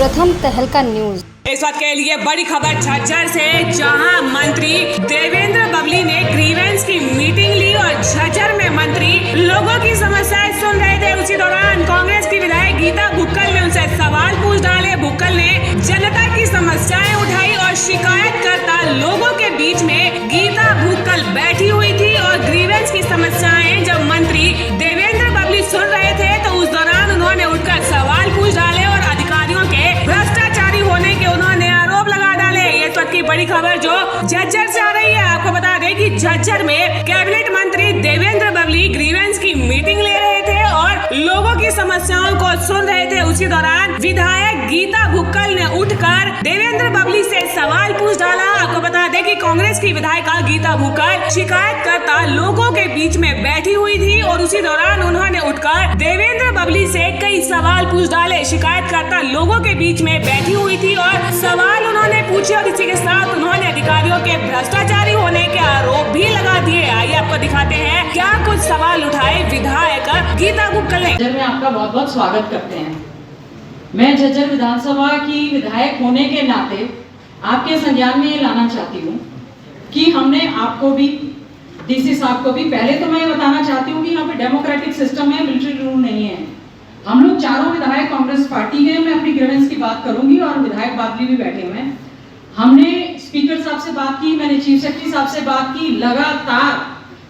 प्रथम तहलका न्यूज। इस वक्त के लिए बड़ी खबर झज्जर से, जहां मंत्री देवेंद्र बबली ने ग्रीवेंस की मीटिंग ली और झज्जर में मंत्री लोगों की समस्याएं सुन रहे थे। उसी दौरान कांग्रेस की विधायक गीता भुक्कल ने उनसे सवाल पूछ डाले। भुक्कल ने जनता की समस्याएं उठाई और शिकायतकर्ता लोगों के बीच में गीता भुक्कल बैठी हुई थी और ग्रीवेंस की समस्याएं जब मंत्री देवेंद्र बबली सुन रहे थे तो उस दौरान उन्होंने उठकर सवाल पूछ डाले और अधिकारियों के भ्रष्टाचारी होने के उन्होंने आरोप लगा डाले। ये इस वक्त की बड़ी खबर जो झज्जर से आ रही है। आपको बता दें कि झज्जर में कैबिनेट मंत्री देवेंद्र बबली ग्रीवेंस की मीटिंग ले रहे थे और लोगों की समस्याओं को सुन रहे थे। उसी दौरान विधायक गीता भुक्कल ने उठकर देवेंद्र बबली से सवाल पूछ डाला। आपको बता दें कि कांग्रेस की विधायिका गीता भुक्कल शिकायतकर्ता लोगों के बीच में बैठी हुई थी और उसी दौरान उन्होंने उठकर देवेंद्र बबली से कई सवाल पूछ डाले। शिकायतकर्ता लोगों के बीच में बैठी हुई थी और सवाल उन्होंने पूछे और इसी के साथ उन्होंने अधिकारियों के भ्रष्टाचारी होने के आरोप भी लगा दिए। आइए आपको दिखाते हैं क्या कुछ सवाल उठाए विधायक गीता भुक्कल ने। झज्जर में आपका बहुत बहुत स्वागत करते हैं। मैं झज्जर विधानसभा की विधायक होने के नाते आपके संज्ञान में ये लाना चाहती हूँ कि हमने आपको भी, डीसी साहब को भी, पहले तो मैं ये बताना चाहती हूँ कि यहाँ पे डेमोक्रेटिक सिस्टम है, मिलिट्री रूल नहीं है। हम लोग चारों विधायक कांग्रेस पार्टी के, मैं अपनी ग्रीवेंस की बात करूंगी और विधायक बादली भी बैठे हुए हैं। हमने स्पीकर साहब से बात की, मैंने चीफ सेक्रेटरी साहब से बात की लगातार।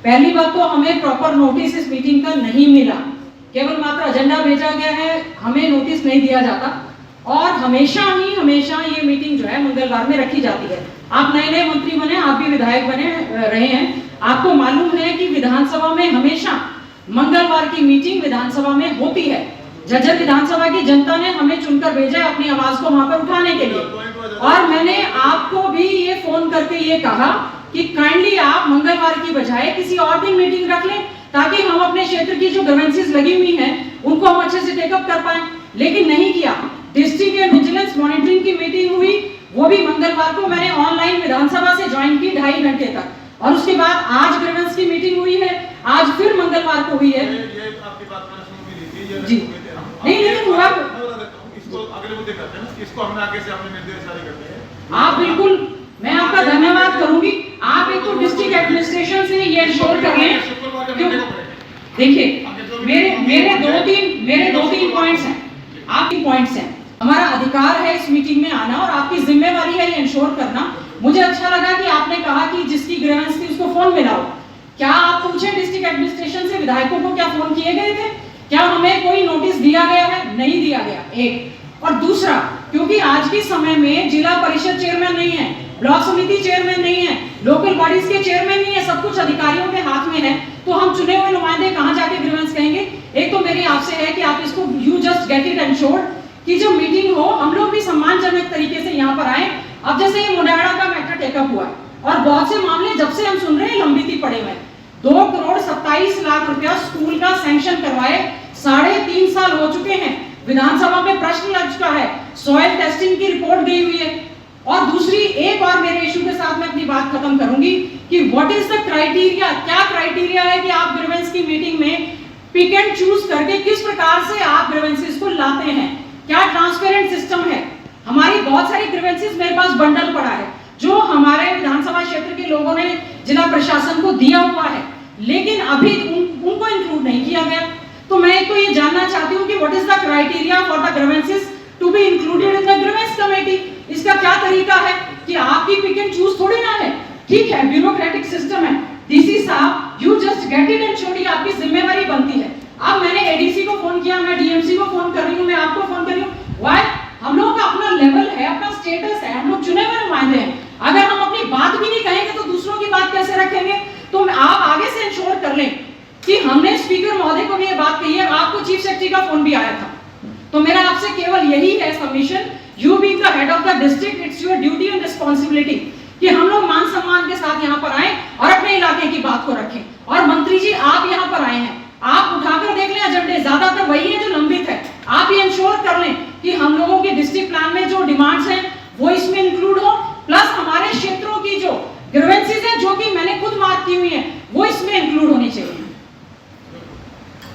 पहली बात तो हमें प्रॉपर नोटिस इस मीटिंग का नहीं मिला, केवल मात्र एजेंडा भेजा गया है, हमें नोटिस नहीं दिया जाता और हमेशा ये मीटिंग जो है मंगलवार में रखी जाती है। आप नए नए मंत्री बने, आप भी विधायक बने रहे हैं, आपको मालूम है कि विधानसभा में हमेशा मंगलवार की मीटिंग विधानसभा में होती है। झज्जर विधानसभा की जनता ने हमें चुनकर भेजा अपनी आवाज को वहां पर उठाने के लिए और मैंने आपको भी ये फोन करके ये कहा कि काइंडली आप मंगलवार की बजाय किसी और दिन मीटिंग रख लें ताकि हम अपने क्षेत्र की जो ग्रीवेंसेस लगी हुई हैं उनको हम अच्छे से टेकअप कर पाए, लेकिन नहीं किया। डिस्ट्रिक्ट एंड विजिलेंस मॉनिटरिंग की मीटिंग हुई, वो भी मंगलवार को मैंने ऑनलाइन विधानसभा से ज्वाइन की 2.5 घंटे तक और उसके बाद आज ग्रीवेंस की मीटिंग हुई है, आज फिर मंगलवार को हुई है। ये आपकी बात मैंने सुन ली थी जी नहीं, लेकिन हुआ इसको अगले मुद्दे करते हैं ना, इसको हमने आगे से अपने निर्देश जारी करते हैं। आप बिल्कुल, मैं आपका धन्यवाद करूंगी। आप एक तो डिस्ट्रिक्ट एडमिनिस्ट्रेशन से ये इंश्योर कर लें। देखिए मेरे दो तीन पॉइंट्स हैं, आपकी पॉइंट्स हैं। हमारा अधिकार है इस मीटिंग में आना और आपकी जिम्मेवारी है ये इंश्योर करना। मुझे अच्छा लगा कि आपने कहा कि जिसकी ग्रीवेंस थी उसको फोन मिलाओ। क्या आप पूछे डिस्ट्रिक्ट एडमिनिस्ट्रेशन से विधायकों को क्या फोन किए गए थे? क्या हमें कोई नोटिस दिया गया है? नहीं दिया गया, एक। और दूसरा, क्योंकि आज के समय में जिला परिषद चेयरमैन नहीं है, ब्लॉक समिति चेयरमैन नहीं है, लोकल बॉडीज के चेयरमैन नहीं है, सब कुछ अधिकारियों के हाथ में है, तो हम चुने हुए नुमाइंदे कहां जाके ग्रीवेंस कहेंगे? एक तो मेरी आपसे है कि आप इसको you just get it ensured कि जब मीटिंग हो हम लोग भी सम्मानजनक तरीके से यहाँ पर आए। अब जैसे ये मुंडाड़ा का मैटर टेकअप हुआ है और बहुत से मामले जब से हम सुन रहे हैं लंबित ही पड़े हुए। 2,27,00,000 रुपया स्कूल का सैंक्शन करवाए 3.5 साल हो चुके हैं, विधानसभा में प्रश्न लग चुका है, सॉइल टेस्टिंग की रिपोर्ट गई हुई है। और दूसरी एक और मेरे इशू के साथ मैं अपनी बात खत्म करूंगी कि व्हाट इज द क्राइटेरिया, क्या क्राइटेरिया है कि आप ग्रीवेंस की मीटिंग में पिक एंड चूज करके किस प्रकार से आप ग्रीवेंसेस को लाते हैं? क्या ट्रांसपेरेंट सिस्टम है? हमारी बहुत सारी ग्रीवेंसेस मेरे पास बंडल पड़ा है जो हमारे विधानसभा क्षेत्र के लोगों ने जिला प्रशासन को दिया हुआ है, लेकिन अभी उनको इंक्लूड नहीं किया गया। तो मैं तो ये जानना चाहती हूँ कि what is the criteria for the grievances to be included in the grievance committee? इसका क्या तरीका है कि आपकी पिक एंड चूज थोड़ी ना है। ठीक है, ब्यूरोक्रेटिक सिस्टम है, डीसी साहब you just get it and छोड़िए, आपकी जिम्मेवारी बनती है। अब मैंने एडीसी को फोन किया, मैं डीएमसी को फोन कर रही हूँ, मैं आपको फोन कर रही हूँ। व्हाई? हम लोगों का अपना लेवल है, अपना स्टेटस है, हम लोग चुने हुए नुमाइंदे हैं। अगर हम अपनी बात भी नहीं कहेंगे तो दूसरों की बात कैसे रखेंगे? तो आप आगे से इंश्योर कर लें कि हमने स्पीकर महोदय को भी ये बात कही है, आपको चीफ सेक्रेटरी का फोन भी आया था। तो मेरा आपसे केवल यही है submission, you being the head of the district, it's your duty and responsibility कि हम लोग मान सम्मान के साथ यहाँ पर आए और अपने इलाके की बात को रखें। और मंत्री जी आप यहाँ पर आए हैं, आप उठाकर देख लें एजेंडे, ज्यादातर वही है जो लंबित है। आप ये इंश्योर कर लें कि हम लोगों के डिस्ट्रिक्ट प्लान में जो डिमांड्स हैं वो इसमें इंक्लूड हो, प्लस हमारे क्षेत्रों की जो ग्रीवेंसेस हैं जो कि मैंने खुद मार्क की हुई हैं वो इसमें इंक्लूड होनी चाहिए।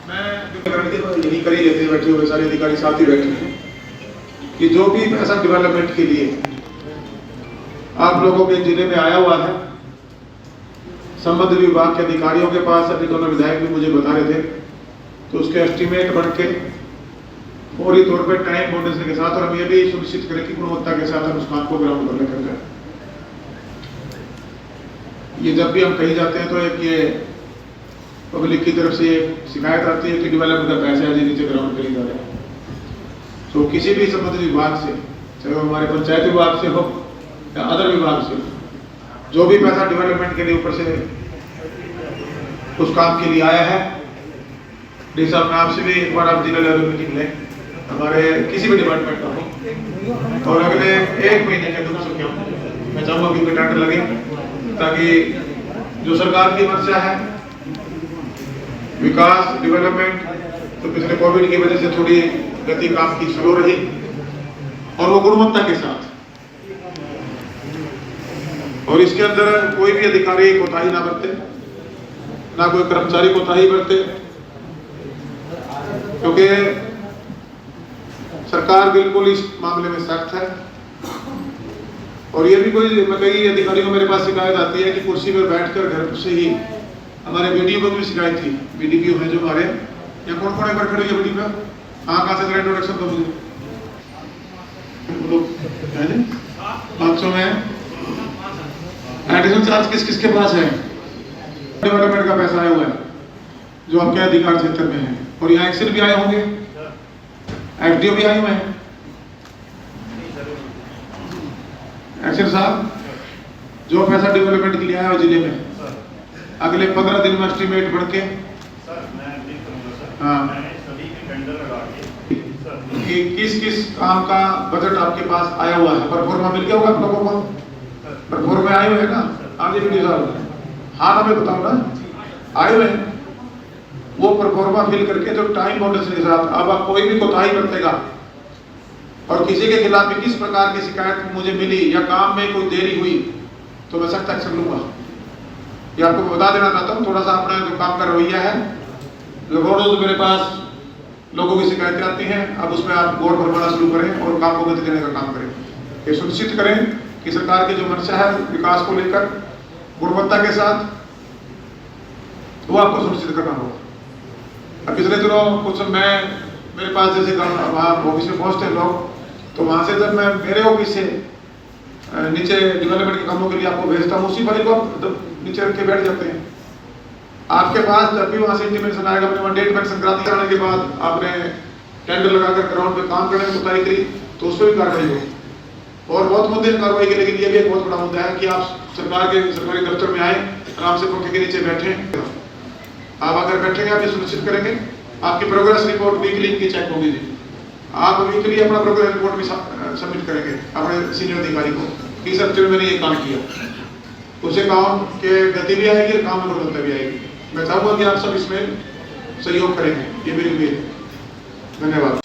मैं जो रणनीति को यही कर ही लेते हैं, बैठे हुए सारे अधिकारी साथ ही बैठे हैं। कि जो भी पैसा डेवलपमेंट के लिए आप लोगों के जिले में आया हुआ है, संबंधित विभाग के अधिकारियों के पास, अभी दोनों विधायक भी मुझे बता रहे थे, तो उसके एस्टीमेट बन के फौरी तौर पर टाइम बाउंडेशन के साथ, और हम ये भी सुनिश्चित करें कि गुणवत्ता के साथ हम उस काम को ग्राउंड पर लेकर जाए। ये जब भी हम कहीं जाते हैं तो एक ये पब्लिक की तरफ से शिकायत आती है कि डेवलपमेंट का पैसा है नीचे ग्राउंड पर ही जा रहा है। तो किसी भी संबंधित विभाग से, चाहे वो हमारे पंचायत विभाग से हो या अदर विभाग से, जो भी पैसा डेवलपमेंट के लिए ऊपर से उस काम के लिए आया है, डी साहब मैं आपसे भी एक बार आप जिला लेवल मीटिंग लें, हमारे किसी भी डिपार्टमेंट का हो, और अगले 1 महीने के अंदर सब क्या मैं चाहूँगा कि टेंडर लगे, ताकि जो सरकार की मंशा है विकास डेवलपमेंट, तो पिछले कोविड की वजह से थोड़ी गति काम की स्लो रही, और वो गुणवत्ता के साथ, और इसके अंदर कोई भी अधिकारी कोताही ना बरते, ना कोई कर्मचारी कोताही बरते, क्योंकि सरकार बिल्कुल इस मामले में सख्त है। और ये भी कई अधिकारियों को मेरे पास शिकायत आती है कि कुर्सी पर बैठकर घर से ही, हमारे वीडियो को भी शिकायत थी, वीडियो है जो हमारे या कौन कौन एक बार खड़े हुए वीडियो पर, हाँ कहाँ से इंट्रोडक्शन दो मुझे, लोग 500 में एडिशनल चार्ज किस किस के पास है, डेवलपमेंट का पैसा आया हुआ है जो आपके अधिकार क्षेत्र में है, और यहाँ एक्सेल भी आए होंगे, एफडीओ भी आए हुए हैं। एक्सेल साहब जो पैसा डेवलपमेंट के लिए आया है जिले में, अगले 15 दिन में एस्टीमेट बढ़ के हाँ कि किस किस काम का बजट आपके पास आया हुआ है, परफॉर्मा मिल गया होगा आप लोगों को, परफॉर्मा आए हुए हैं ना, आगे वीडियो साहब हाँ ना मैं बताऊँ ना, आए हुए हैं, वो परफॉर्मा फिल करके जो टाइम बाउंडेशन के साथ, अब आप कोई भी कोताही बरतेगा और किसी के खिलाफ भी किस प्रकार की शिकायत मुझे मिली या काम में कोई देरी हुई तो मैं सख्त एक्शन लूंगा। ये आपको बता देना चाहता हूँ, थोड़ा सा अपना जो काम का रवैया है, रोज मेरे पास लोगों की शिकायतें आती हैं, अब उसमें आप गौर फरमाना शुरू करें और काम को गति देने का काम करें। ये सुनिश्चित करें कि सरकार की जो मंशा है विकास को लेकर गुणवत्ता के साथ, वो आपको सुनिश्चित करना होगा। अब पिछले दिनों कुछ मैं मेरे पास जैसे वहाँ ऑफिस में पहुँचते हैं लोग, तो वहाँ से जब मैं मेरे ऑफिस से नीचे डेवलपमेंट के कामों के लिए आपको भेजता हूँ, उसी फाइल को आप नीचे रख के बैठ जाते हैं। आपके पास जब भी वहाँ से इंटीमेशन आएगा, अपने वहाँ डेट मेंशन करा दिया, आने के बाद आपने टेंडर लगाकर ग्राउंड पे काम करने की कोताही करी तो उस पर भी कार्रवाई हो। और बहुत मुद्दे कार्रवाई के, लेकिन ये भी एक बहुत बड़ा मुद्दा है कि आप सरकारी दफ्तर में आए, आराम से पंखे के नीचे बैठे, आप अगर बैठेंगे आप ये सुनिश्चित करेंगे आपकी प्रोग्रेस रिपोर्ट वीकली की चेक होगी जी, आप वीकली अपना प्रोग्रेस रिपोर्ट भी सबमिट करेंगे अपने सीनियर अधिकारी को कि सर चलो मैंने ये काम किया, उसे काम के गति भी आएगी और काम में गुणवत्ता भी आएगी। मैं चाहूँगा कि आप सब इसमें सहयोग करेंगे, ये मेरी उम्मीद है। धन्यवाद।